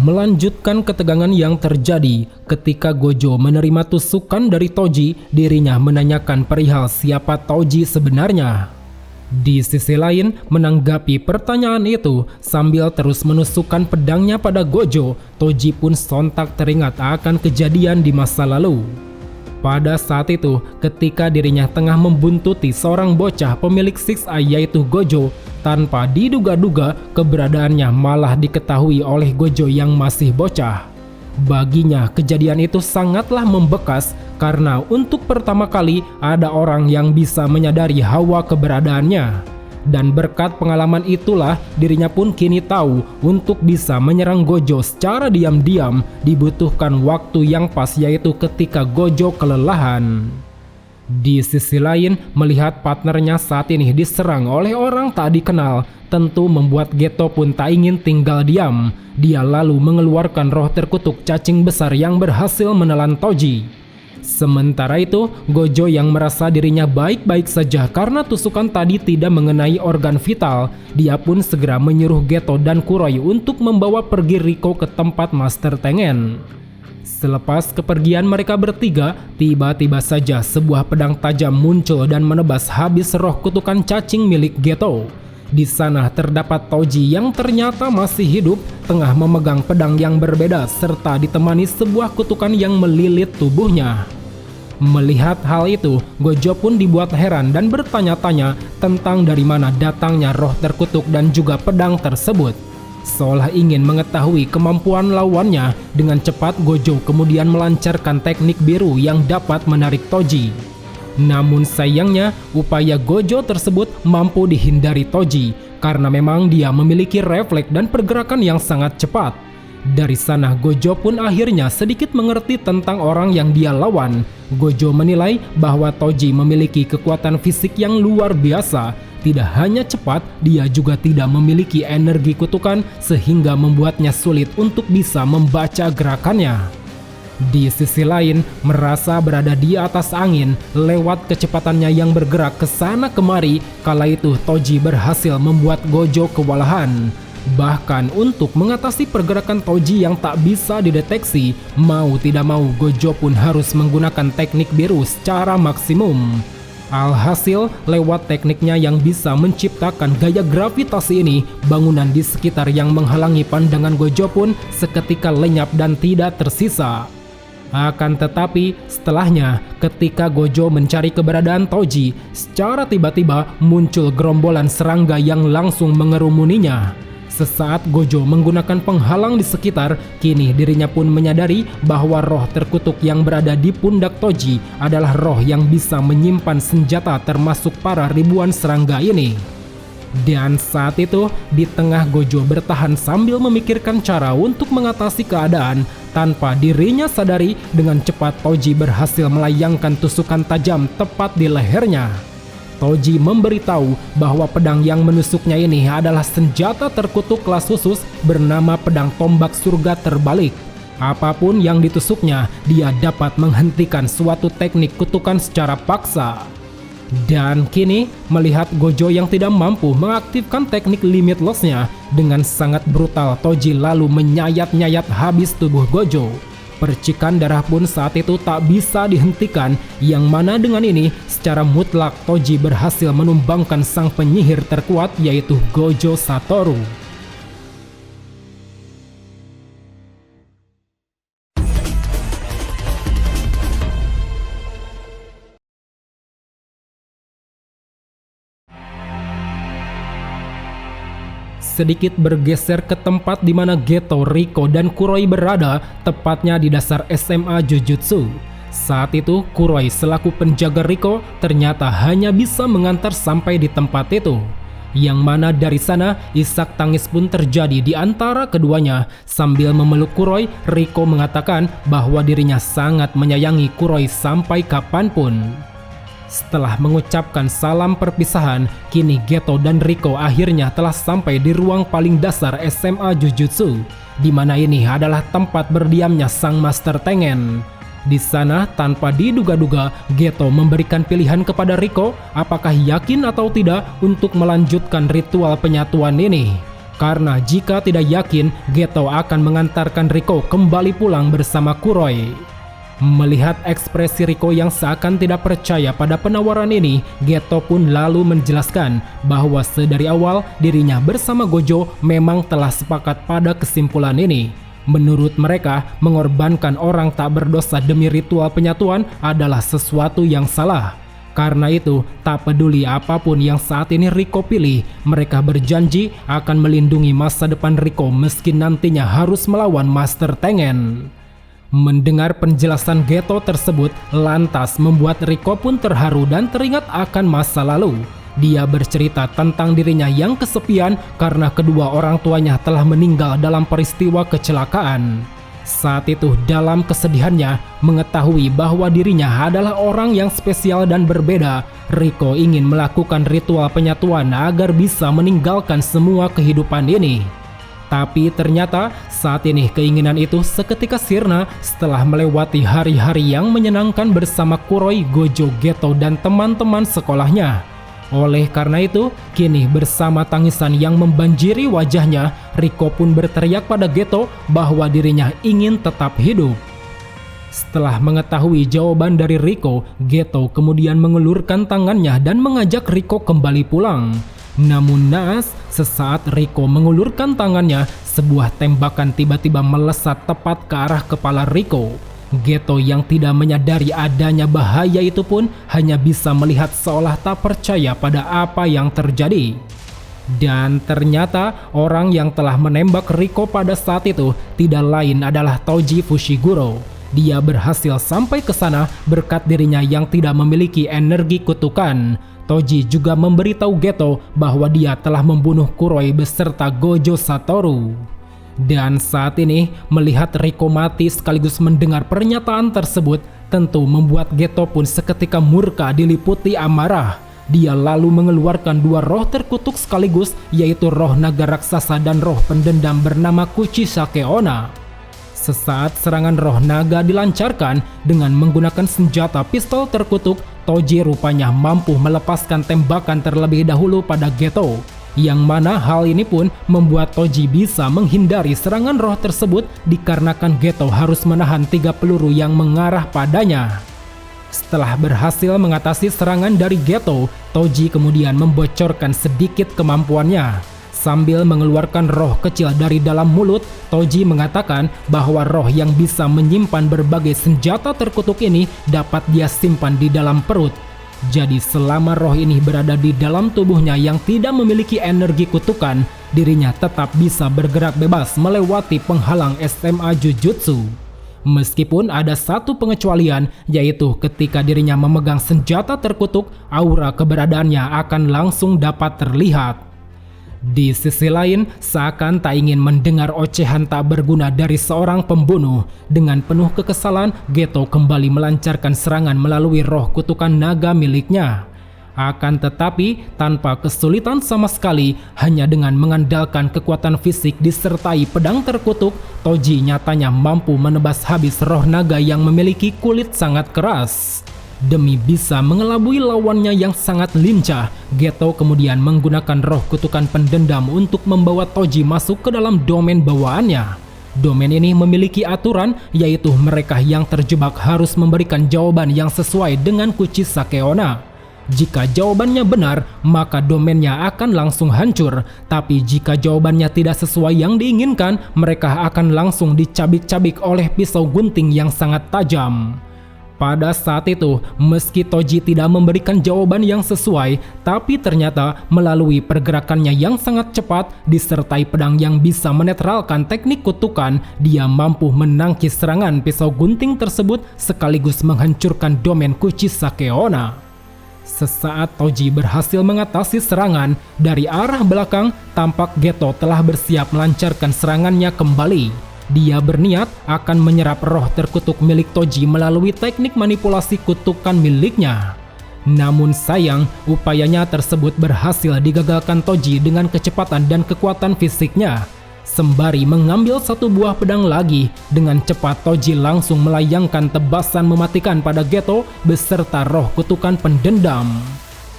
Melanjutkan ketegangan yang terjadi ketika Gojo menerima tusukan dari Toji, dirinya menanyakan perihal siapa Toji sebenarnya. Di sisi lain, menanggapi pertanyaan itu sambil terus menusukkan pedangnya pada Gojo, Toji pun sontak teringat akan kejadian di masa lalu. Pada saat itu, ketika dirinya tengah membuntuti seorang bocah pemilik Six Eye yaitu Gojo, tanpa diduga-duga keberadaannya malah diketahui oleh Gojo yang masih bocah. Baginya kejadian itu sangatlah membekas karena untuk pertama kali ada orang yang bisa menyadari hawa keberadaannya. Dan berkat pengalaman itulah dirinya pun kini tahu untuk bisa menyerang Gojo secara diam-diam dibutuhkan waktu yang pas, yaitu ketika Gojo kelelahan. Di sisi lain, melihat partnernya saat ini diserang oleh orang tak dikenal tentu membuat Geto pun tak ingin tinggal diam. Dia lalu mengeluarkan roh terkutuk cacing besar yang berhasil menelan Toji. Sementara itu, Gojo yang merasa dirinya baik-baik saja karena tusukan tadi tidak mengenai organ vital, dia pun segera menyuruh Geto dan Kuroi untuk membawa pergi Riko ke tempat Master Tengen. Selepas kepergian mereka bertiga, tiba-tiba saja sebuah pedang tajam muncul dan menebas habis roh kutukan cacing milik Geto. Di sana terdapat Toji yang ternyata masih hidup, tengah memegang pedang yang berbeda serta ditemani sebuah kutukan yang melilit tubuhnya. Melihat hal itu, Gojo pun dibuat heran dan bertanya-tanya tentang dari mana datangnya roh terkutuk dan juga pedang tersebut. Seolah ingin mengetahui kemampuan lawannya, dengan cepat Gojo kemudian melancarkan teknik biru yang dapat menarik Toji. Namun sayangnya, upaya Gojo tersebut mampu dihindari Toji karena memang dia memiliki refleks dan pergerakan yang sangat cepat. Dari sana Gojo pun akhirnya sedikit mengerti tentang orang yang dia lawan. Gojo menilai bahwa Toji memiliki kekuatan fisik yang luar biasa. Tidak hanya cepat, dia juga tidak memiliki energi kutukan sehingga membuatnya sulit untuk bisa membaca gerakannya. Di sisi lain, merasa berada di atas angin lewat kecepatannya yang bergerak ke sana kemari, kala itu Toji berhasil membuat Gojo kewalahan. Bahkan untuk mengatasi pergerakan Toji yang tak bisa dideteksi, mau tidak mau Gojo pun harus menggunakan teknik biru secara maksimum. Alhasil, lewat tekniknya yang bisa menciptakan gaya gravitasi ini, bangunan di sekitar yang menghalangi pandangan Gojo pun seketika lenyap dan tidak tersisa. Akan tetapi, setelahnya, ketika Gojo mencari keberadaan Toji, secara tiba-tiba muncul gerombolan serangga yang langsung mengerumuninya. Sesaat Gojo menggunakan penghalang di sekitar, kini dirinya pun menyadari bahwa roh terkutuk yang berada di pundak Toji adalah roh yang bisa menyimpan senjata termasuk para ribuan serangga ini. Dan saat itu, di tengah Gojo bertahan sambil memikirkan cara untuk mengatasi keadaan, tanpa dirinya sadari, dengan cepat Toji berhasil melayangkan tusukan tajam tepat di lehernya. Toji memberitahu bahwa pedang yang menusuknya ini adalah senjata terkutuk kelas khusus bernama pedang tombak surga terbalik. Apapun yang ditusuknya, dia dapat menghentikan suatu teknik kutukan secara paksa. Dan kini, melihat Gojo yang tidak mampu mengaktifkan teknik limitlessnya, dengan sangat brutal Toji lalu menyayat-nyayat habis tubuh Gojo. Percikan darah pun saat itu tak bisa dihentikan, yang mana dengan ini secara mutlak Toji berhasil menumbangkan sang penyihir terkuat yaitu Gojo Satoru. Sedikit bergeser ke tempat di mana Geto, Riko, dan Kuroi berada, tepatnya di dasar SMA Jujutsu. Saat itu, Kuroi selaku penjaga Riko ternyata hanya bisa mengantar sampai di tempat itu. Yang mana dari sana, isak tangis pun terjadi di antara keduanya. Sambil memeluk Kuroi, Riko mengatakan bahwa dirinya sangat menyayangi Kuroi sampai kapanpun. Setelah mengucapkan salam perpisahan, kini Geto dan Riko akhirnya telah sampai di ruang paling dasar SMA Jujutsu, di mana ini adalah tempat berdiamnya sang Master Tengen. Di sana, tanpa diduga-duga, Geto memberikan pilihan kepada Riko apakah yakin atau tidak untuk melanjutkan ritual penyatuan ini. Karena jika tidak yakin, Geto akan mengantarkan Riko kembali pulang bersama Kuroi. Melihat ekspresi Riko yang seakan tidak percaya pada penawaran ini, Geto pun lalu menjelaskan bahwa sedari awal dirinya bersama Gojo memang telah sepakat pada kesimpulan ini. Menurut mereka, mengorbankan orang tak berdosa demi ritual penyatuan adalah sesuatu yang salah. Karena itu, tak peduli apapun yang saat ini Riko pilih, mereka berjanji akan melindungi masa depan Riko meski nantinya harus melawan Master Tengen. Mendengar penjelasan Geto tersebut lantas membuat Riko pun terharu dan teringat akan masa lalu. Dia bercerita tentang dirinya yang kesepian karena kedua orang tuanya telah meninggal dalam peristiwa kecelakaan. Saat itu dalam kesedihannya mengetahui bahwa dirinya adalah orang yang spesial dan berbeda, Riko ingin melakukan ritual penyatuan agar bisa meninggalkan semua kehidupan ini. Tapi ternyata saat ini keinginan itu seketika sirna setelah melewati hari-hari yang menyenangkan bersama Kuroi, Gojo, Geto, dan teman-teman sekolahnya. Oleh karena itu, kini bersama tangisan yang membanjiri wajahnya, Riko pun berteriak pada Geto bahwa dirinya ingin tetap hidup. Setelah mengetahui jawaban dari Riko, Geto kemudian mengulurkan tangannya dan mengajak Riko kembali pulang. Namun naas, sesaat Riko mengulurkan tangannya, sebuah tembakan tiba-tiba melesat tepat ke arah kepala Riko. Geto yang tidak menyadari adanya bahaya itu pun hanya bisa melihat seolah tak percaya pada apa yang terjadi. Dan ternyata orang yang telah menembak Riko pada saat itu tidak lain adalah Toji Fushiguro. Dia berhasil sampai ke sana berkat dirinya yang tidak memiliki energi kutukan. Toji juga memberitahu Geto bahwa dia telah membunuh Kuroi beserta Gojo Satoru. Dan saat ini, melihat Riko mati sekaligus mendengar pernyataan tersebut, tentu membuat Geto pun seketika murka diliputi amarah. Dia lalu mengeluarkan dua roh terkutuk sekaligus, yaitu roh naga raksasa dan roh pendendam bernama Kuchisake Onna. Sesaat serangan roh naga dilancarkan dengan menggunakan senjata pistol terkutuk, Toji rupanya mampu melepaskan tembakan terlebih dahulu pada Geto, yang mana hal ini pun membuat Toji bisa menghindari serangan roh tersebut dikarenakan Geto harus menahan 3 peluru yang mengarah padanya. Setelah berhasil mengatasi serangan dari Geto, Toji kemudian membocorkan sedikit kemampuannya. Sambil mengeluarkan roh kecil dari dalam mulut, Toji mengatakan bahwa roh yang bisa menyimpan berbagai senjata terkutuk ini dapat dia simpan di dalam perut. Jadi selama roh ini berada di dalam tubuhnya yang tidak memiliki energi kutukan, dirinya tetap bisa bergerak bebas melewati penghalang SMA Jujutsu. Meskipun ada satu pengecualian, yaitu ketika dirinya memegang senjata terkutuk, aura keberadaannya akan langsung dapat terlihat. Di sisi lain, seakan tak ingin mendengar ocehan tak berguna dari seorang pembunuh, dengan penuh kekesalan, Geto kembali melancarkan serangan melalui roh kutukan naga miliknya. Akan tetapi, tanpa kesulitan sama sekali, hanya dengan mengandalkan kekuatan fisik disertai pedang terkutuk, Toji nyatanya mampu menebas habis roh naga yang memiliki kulit sangat keras. Demi bisa mengelabui lawannya yang sangat lincah, Geto kemudian menggunakan roh kutukan pendendam untuk membawa Toji masuk ke dalam domain bawaannya. Domain ini memiliki aturan, yaitu mereka yang terjebak harus memberikan jawaban yang sesuai dengan Kuchisake Onna. Jika jawabannya benar, maka domainnya akan langsung hancur. Tapi jika jawabannya tidak sesuai yang diinginkan, mereka akan langsung dicabik-cabik oleh pisau gunting yang sangat tajam. Pada saat itu, meski Toji tidak memberikan jawaban yang sesuai, tapi ternyata melalui pergerakannya yang sangat cepat disertai pedang yang bisa menetralkan teknik kutukan, dia mampu menangkis serangan pisau gunting tersebut sekaligus menghancurkan domain Kuchisake Onna. Sesaat Toji berhasil mengatasi serangan, dari arah belakang tampak Geto telah bersiap melancarkan serangannya kembali. Dia berniat akan menyerap roh terkutuk milik Toji melalui teknik manipulasi kutukan miliknya. Namun sayang, upayanya tersebut berhasil digagalkan Toji dengan kecepatan dan kekuatan fisiknya. Sembari mengambil satu buah pedang lagi, dengan cepat Toji langsung melayangkan tebasan mematikan pada Geto beserta roh kutukan pendendam.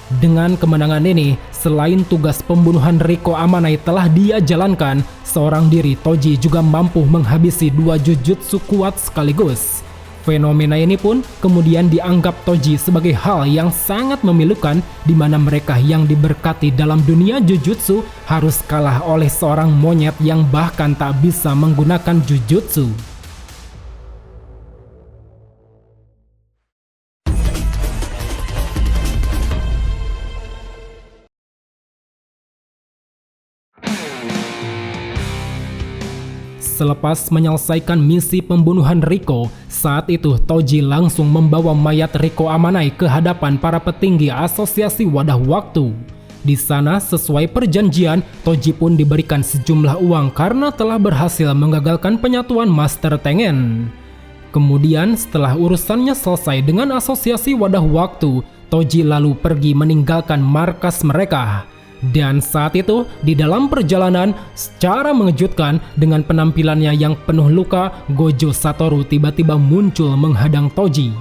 Dengan kemenangan ini, selain tugas pembunuhan Riko Amanai telah dia jalankan, seorang diri Toji juga mampu menghabisi 2 jujutsu kuat sekaligus. Fenomena ini pun kemudian dianggap Toji sebagai hal yang sangat memilukan, di mana mereka yang diberkati dalam dunia jujutsu harus kalah oleh seorang monyet yang bahkan tak bisa menggunakan jujutsu. Selepas menyelesaikan misi pembunuhan Riko, saat itu Toji langsung membawa mayat Riko Amanai ke hadapan para petinggi Asosiasi Wadah Waktu. Di sana, sesuai perjanjian, Toji pun diberikan sejumlah uang karena telah berhasil menggagalkan penyatuan Master Tengen. Kemudian, setelah urusannya selesai dengan Asosiasi Wadah Waktu, Toji lalu pergi meninggalkan markas mereka. Dan saat itu, di dalam perjalanan, secara mengejutkan dengan penampilannya yang penuh luka, Gojo Satoru tiba-tiba muncul menghadang Toji.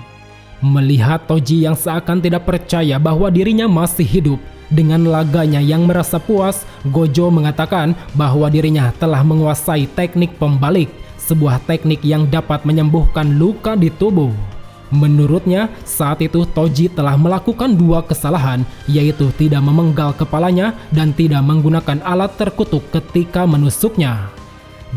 Melihat Toji yang seakan tidak percaya bahwa dirinya masih hidup, dengan laganya yang merasa puas, Gojo mengatakan bahwa dirinya telah menguasai teknik pembalik, sebuah teknik yang dapat menyembuhkan luka di tubuh. Menurutnya, saat itu Toji telah melakukan 2 kesalahan, yaitu tidak memenggal kepalanya dan tidak menggunakan alat terkutuk ketika menusuknya.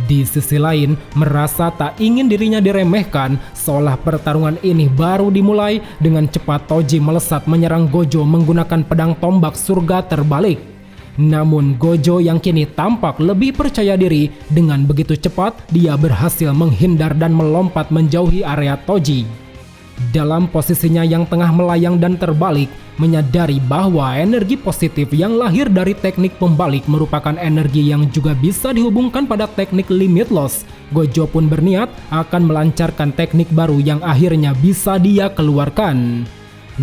Di sisi lain, merasa tak ingin dirinya diremehkan, seolah pertarungan ini baru dimulai, dengan cepat Toji melesat menyerang Gojo menggunakan pedang tombak surga terbalik. Namun Gojo yang kini tampak lebih percaya diri, dengan begitu cepat dia berhasil menghindar dan melompat menjauhi area Toji. Dalam posisinya yang tengah melayang dan terbalik, menyadari bahwa energi positif yang lahir dari teknik pembalik merupakan energi yang juga bisa dihubungkan pada teknik limitless, Gojo pun berniat akan melancarkan teknik baru yang akhirnya bisa dia keluarkan.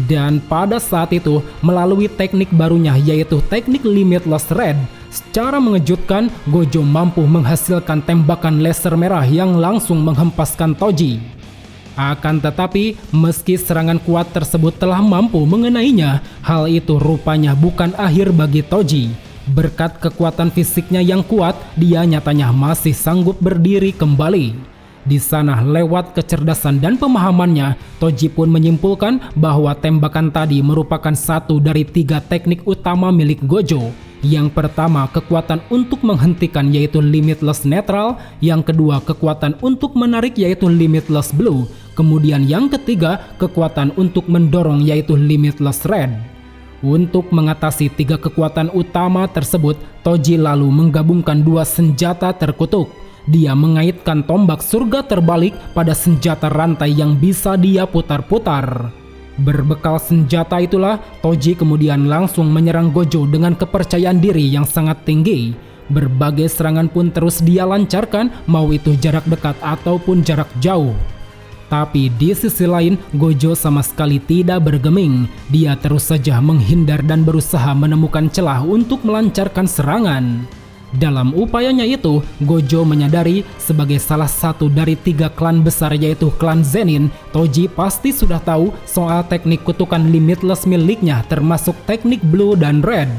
Dan pada saat itu, melalui teknik barunya yaitu teknik limitless red, secara mengejutkan Gojo mampu menghasilkan tembakan laser merah yang langsung menghempaskan Toji. Akan tetapi, meski serangan kuat tersebut telah mampu mengenainya, hal itu rupanya bukan akhir bagi Toji. Berkat kekuatan fisiknya yang kuat, dia nyatanya masih sanggup berdiri kembali. Di sana, lewat kecerdasan dan pemahamannya, Toji pun menyimpulkan bahwa tembakan tadi merupakan satu dari 3 teknik utama milik Gojo. Yang pertama, kekuatan untuk menghentikan yaitu limitless neutral, yang kedua kekuatan untuk menarik yaitu limitless blue, kemudian yang ketiga kekuatan untuk mendorong yaitu limitless red. Untuk mengatasi 3 kekuatan utama tersebut, Toji lalu menggabungkan 2 senjata terkutuk. Dia mengaitkan tombak surga terbalik pada senjata rantai yang bisa dia putar-putar. Berbekal senjata itulah, Toji kemudian langsung menyerang Gojo dengan kepercayaan diri yang sangat tinggi. Berbagai serangan pun terus dia lancarkan, mau itu jarak dekat ataupun jarak jauh. Tapi di sisi lain, Gojo sama sekali tidak bergeming. Dia terus saja menghindar dan berusaha menemukan celah untuk melancarkan serangan. Dalam upayanya itu, Gojo menyadari sebagai salah satu dari 3 klan besar yaitu klan Zenin, Toji pasti sudah tahu soal teknik kutukan limitless miliknya termasuk teknik blue dan red.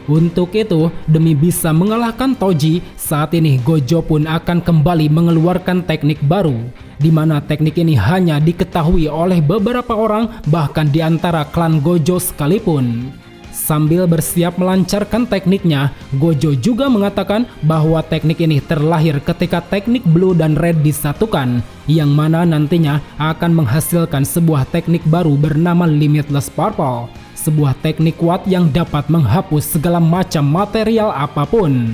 Untuk itu, demi bisa mengalahkan Toji, saat ini Gojo pun akan kembali mengeluarkan teknik baru, di mana teknik ini hanya diketahui oleh beberapa orang bahkan di antara klan Gojo sekalipun. Sambil bersiap melancarkan tekniknya, Gojo juga mengatakan bahwa teknik ini terlahir ketika teknik blue dan red disatukan, yang mana nantinya akan menghasilkan sebuah teknik baru bernama limitless purple, sebuah teknik kuat yang dapat menghapus segala macam material apapun.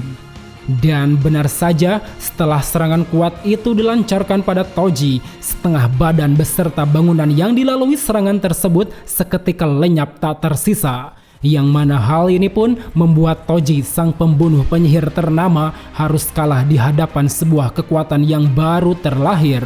Dan benar saja, setelah serangan kuat itu dilancarkan pada Toji, setengah badan beserta bangunan yang dilalui serangan tersebut seketika lenyap tak tersisa. Yang mana hal ini pun membuat Toji, sang pembunuh penyihir ternama, harus kalah di hadapan sebuah kekuatan yang baru terlahir.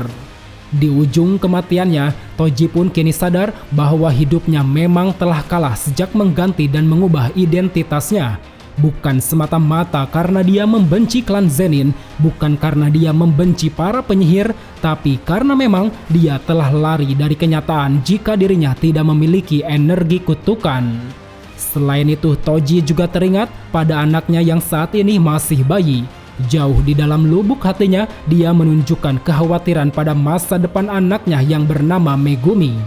Di ujung kematiannya, Toji pun kini sadar bahwa hidupnya memang telah kalah sejak mengganti dan mengubah identitasnya. Bukan semata-mata karena dia membenci klan Zenin, bukan karena dia membenci para penyihir, tapi karena memang dia telah lari dari kenyataan jika dirinya tidak memiliki energi kutukan. Selain itu, Toji juga teringat pada anaknya yang saat ini masih bayi. Jauh di dalam lubuk hatinya, dia menunjukkan kekhawatiran pada masa depan anaknya yang bernama Megumi.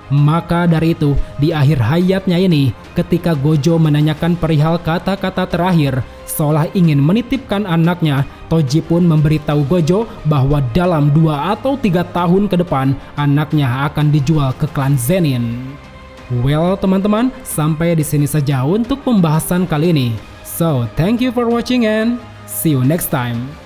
Maka dari itu, di akhir hayatnya ini, ketika Gojo menanyakan perihal kata-kata terakhir, seolah ingin menitipkan anaknya, Toji pun memberitahu Gojo bahwa dalam 2 atau 3 tahun ke depan, anaknya akan dijual ke klan Zenin. Well teman-teman, sampai di sini saja untuk pembahasan kali ini. So, thank you for watching and see you next time.